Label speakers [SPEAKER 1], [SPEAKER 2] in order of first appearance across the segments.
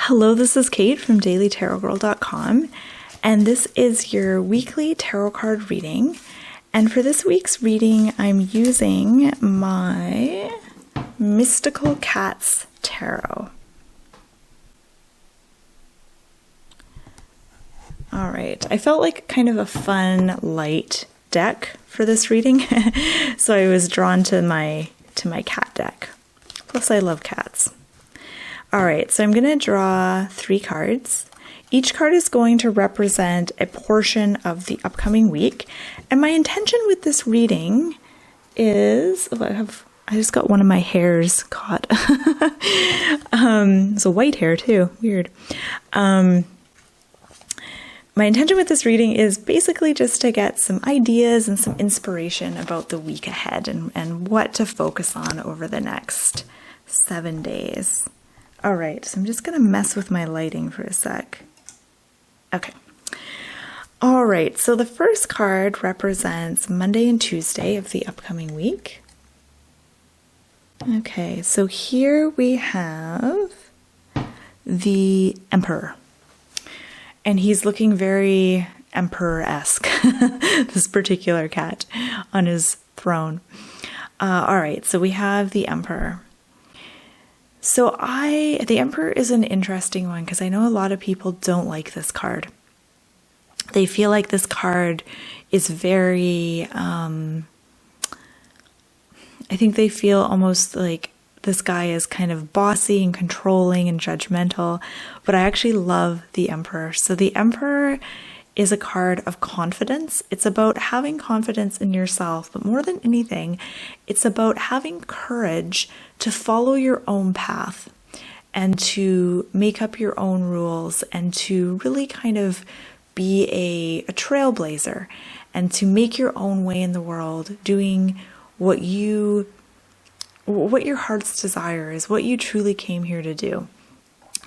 [SPEAKER 1] Hello, this is Kate from dailytarotgirl.com, and this is your weekly tarot card reading. And for this week's reading, I'm using my Mystical Cats Tarot. All right, I felt like kind of a fun, light deck for this reading, so I was drawn to my cat deck. Plus, I love cats. All right, so I'm going to draw 3 cards. Each card is going to represent a portion of the upcoming week. And my intention with this reading is, I just got one of my hairs caught. It's a white hair too, weird. My intention with this reading is basically just to get some ideas and some inspiration about the week ahead and what to focus on over the next 7 days. All right, so I'm just going to mess with my lighting for a sec. Okay. All right, so the first card represents Monday and Tuesday of the upcoming week. Okay, so here we have the Emperor. And he's looking very emperor-esque, this particular cat on his throne. All right, so we have the Emperor. So the Emperor is an interesting one because I know a lot of people don't like this card. They feel like this card is very, I think they feel almost like this guy is kind of bossy and controlling and judgmental, but I actually love the Emperor. So the Emperor is a card of confidence. It's about having confidence in yourself, but more than anything, it's about having courage to follow your own path and to make up your own rules and to really kind of be a trailblazer and to make your own way in the world, doing what your heart's desire is, what you truly came here to do.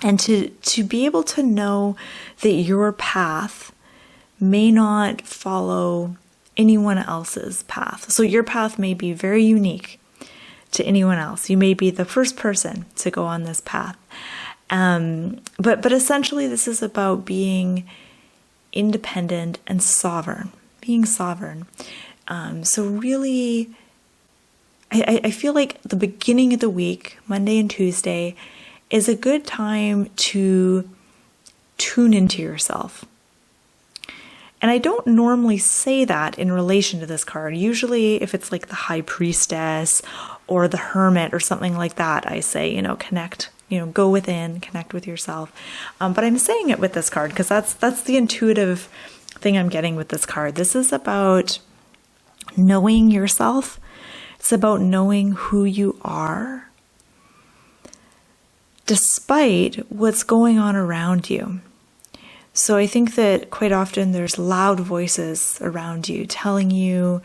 [SPEAKER 1] And to be able to know that your path may not follow anyone else's path. So your path may be very unique to anyone else. You may be the first person to go on this path. But essentially this is about being independent and sovereign, being sovereign. So really, I feel like the beginning of the week, Monday and Tuesday, is a good time to tune into yourself. And I don't normally say that in relation to this card. Usually if it's like the High Priestess or the Hermit or something like that, I say, connect, go within, connect with yourself. But I'm saying it with this card because that's the intuitive thing I'm getting with this card. This is about knowing yourself. It's about knowing who you are despite what's going on around you. So I think that quite often there's loud voices around you telling you,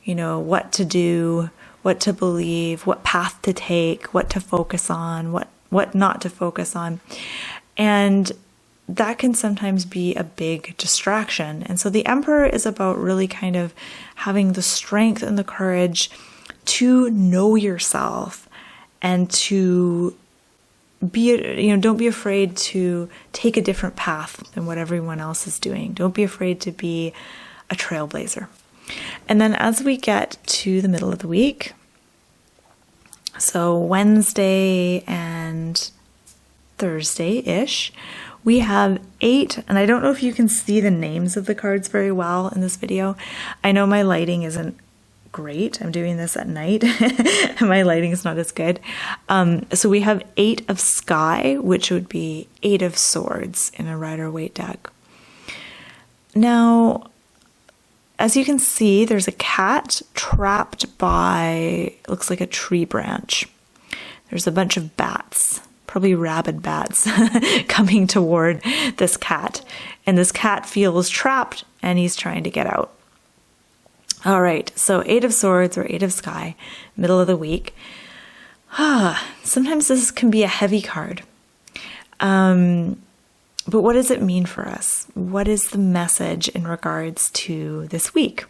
[SPEAKER 1] what to do, what to believe, what path to take, what to focus on, what not to focus on. And that can sometimes be a big distraction. And so the Emperor is about really kind of having the strength and the courage to know yourself and to don't be afraid to take a different path than what everyone else is doing. Don't be afraid to be a trailblazer. And then as we get to the middle of the week, so Wednesday and Thursday-ish, we have 8, and I don't know if you can see the names of the cards very well in this video. I know my lighting isn't great. I'm doing this at night. My lighting is not as good. So we have 8 of Sky, which would be 8 of Swords in a Rider-Waite deck. Now, as you can see, there's a cat trapped by, looks like a tree branch. There's a bunch of bats, probably rabid bats, coming toward this cat. And this cat feels trapped and he's trying to get out. All right, so 8 of Swords or 8 of Sky, middle of the week. Sometimes this can be a heavy card. But what does it mean for us? What is the message in regards to this week?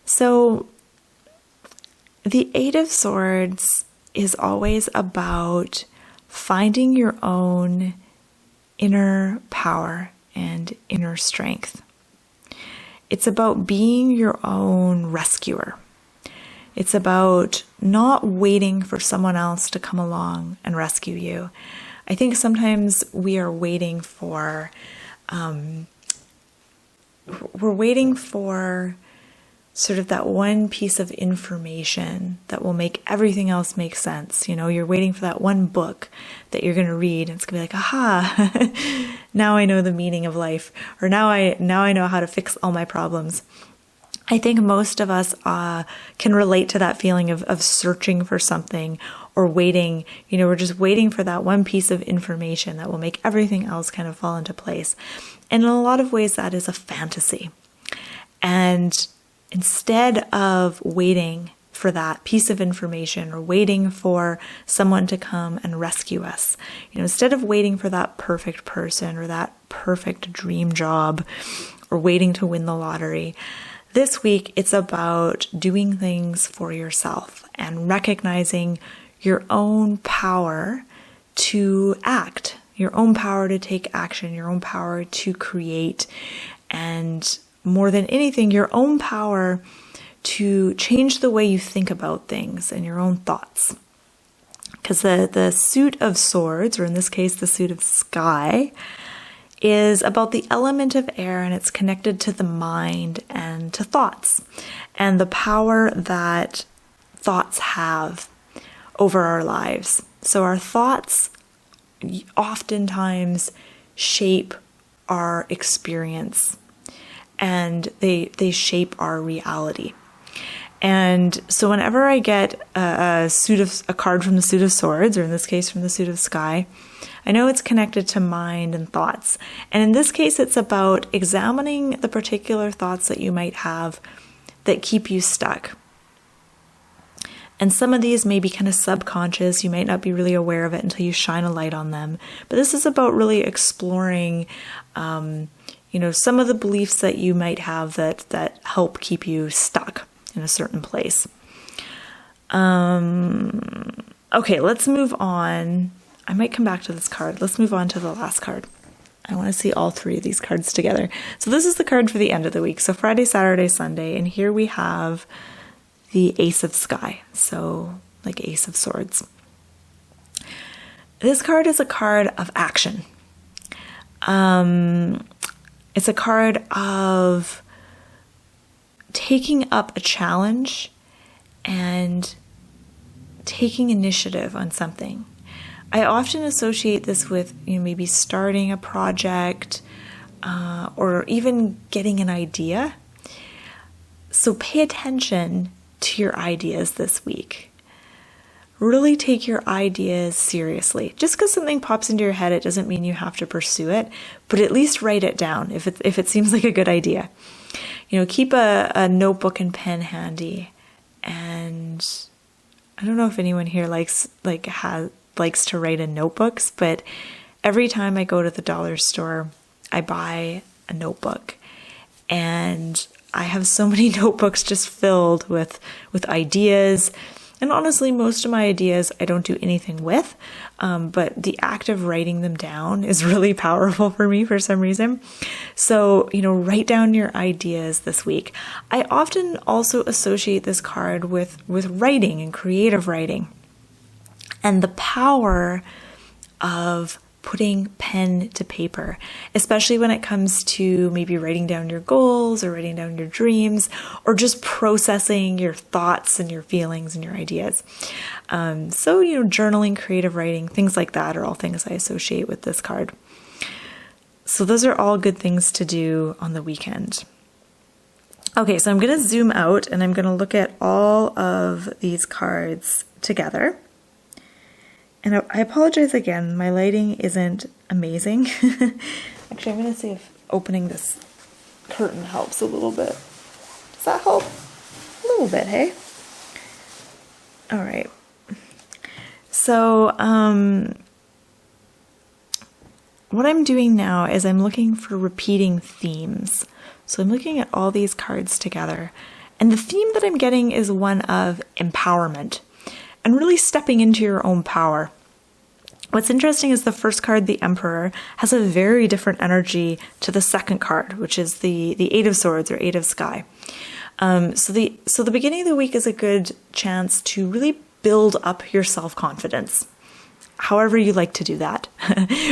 [SPEAKER 1] So the 8 of Swords is always about finding your own inner power and inner strength. It's about being your own rescuer. It's about not waiting for someone else to come along and rescue you. I think sometimes we are waiting for, sort of that one piece of information that will make everything else make sense. You know, you're waiting for that one book that you're going to read, and it's going to be like, aha, now I know the meaning of life, or now I know how to fix all my problems. I think most of us can relate to that feeling of searching for something or waiting. You know, we're just waiting for that one piece of information that will make everything else kind of fall into place. And in a lot of ways, that is a fantasy. And instead of waiting for that piece of information or waiting for someone to come and rescue us, you know, instead of waiting for that perfect person or that perfect dream job or waiting to win the lottery, this week it's about doing things for yourself and recognizing your own power to act, your own power to take action, your own power to create, and more than anything, your own power to change the way you think about things and your own thoughts. Because the Suit of Swords, or in this case, the Suit of Sky, is about the element of air, and it's connected to the mind and to thoughts and the power that thoughts have over our lives. So our thoughts oftentimes shape our experience, and they shape our reality. And so whenever I get a card from the Suit of Swords, or in this case from the Suit of Sky, I know it's connected to mind and thoughts. And in this case, it's about examining the particular thoughts that you might have that keep you stuck. And some of these may be kind of subconscious. You might not be really aware of it until you shine a light on them. But this is about really exploring some of the beliefs that you might have that help keep you stuck in a certain place. Okay, let's move on. I might come back to this card. Let's move on to the last card. I want to see all three of these cards together. So this is the card for the end of the week. So Friday, Saturday, Sunday. And here we have the Ace of Sky. So like Ace of Swords. This card is a card of action. It's a card of taking up a challenge and taking initiative on something. I often associate this with maybe starting a project or even getting an idea. So pay attention to your ideas this week. Really take your ideas seriously. Just because something pops into your head, it doesn't mean you have to pursue it, but at least write it down if it seems like a good idea. Keep a notebook and pen handy. And I don't know if anyone here likes to write in notebooks, but every time I go to the dollar store, I buy a notebook. And I have so many notebooks just filled with ideas. And honestly, most of my ideas I don't do anything with, but the act of writing them down is really powerful for me for some reason. So, write down your ideas this week. I often also associate this card with writing and creative writing and the power of putting pen to paper, especially when it comes to maybe writing down your goals or writing down your dreams or just processing your thoughts and your feelings and your ideas. So, journaling, creative writing, things like that are all things I associate with this card. So those are all good things to do on the weekend. Okay, so I'm going to zoom out and I'm going to look at all of these cards together. And I apologize again, my lighting isn't amazing. Actually, I'm going to see if opening this curtain helps a little bit. Does that help? A little bit, hey? All right. So, what I'm doing now is I'm looking for repeating themes. So I'm looking at all these cards together. And the theme that I'm getting is one of empowerment. And really stepping into your own power. What's interesting is the first card, the Emperor, has a very different energy to the second card, which is the Eight of Swords or Eight of Sky. So the beginning of the week is a good chance to really build up your self-confidence. However you like to do that,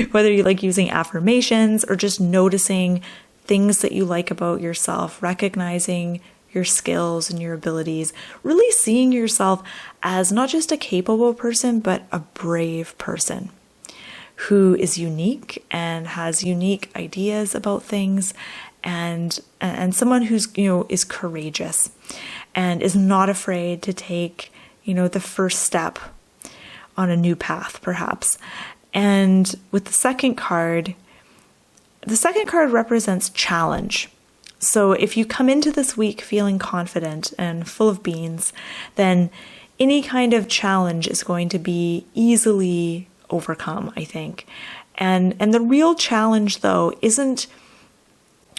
[SPEAKER 1] whether you like using affirmations or just noticing things that you like about yourself, recognizing your skills and your abilities, really seeing yourself as not just a capable person, but a brave person who is unique and has unique ideas about things, and someone who's, is courageous and is not afraid to take, the first step on a new path, perhaps. And with the second card represents challenge. So if you come into this week feeling confident and full of beans, then any kind of challenge is going to be easily overcome, I think. And the real challenge, though, isn't...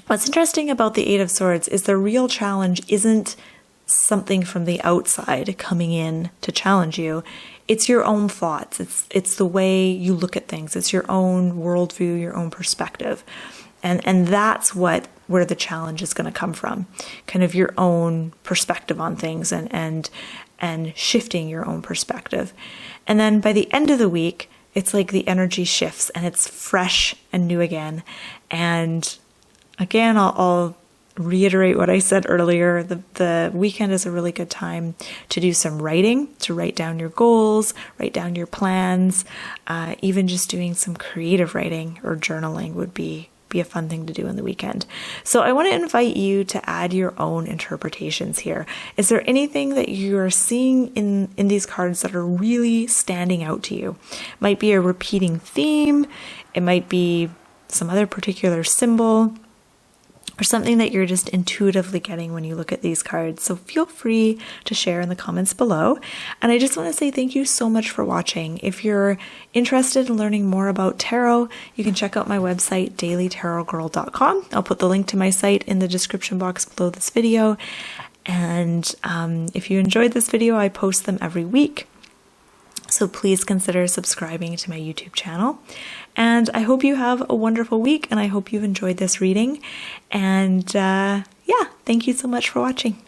[SPEAKER 1] What's interesting about the Eight of Swords is the real challenge isn't something from the outside coming in to challenge you. It's your own thoughts. It's the way you look at things. It's your own worldview, your own perspective. And that's where the challenge is going to come from. Kind of your own perspective on things and shifting your own perspective. And then by the end of the week, it's like the energy shifts and it's fresh and new again. And again, I'll reiterate what I said earlier. The weekend is a really good time to do some writing, to write down your goals, write down your plans. Even just doing some creative writing or journaling would be a fun thing to do in the weekend. So I want to invite you to add your own interpretations here. Is there anything that you're seeing in these cards that are really standing out to you? It might be a repeating theme. It might be some other particular symbol, or something that you're just intuitively getting when you look at these cards. So feel free to share in the comments below. And I just want to say thank you so much for watching. If you're interested in learning more about tarot, you can check out my website, dailytarotgirl.com. I'll put the link to my site in the description box below this video. And if you enjoyed this video, I post them every week. So please consider subscribing to my YouTube channel. And I hope you have a wonderful week, and I hope you've enjoyed this reading. And yeah, thank you so much for watching.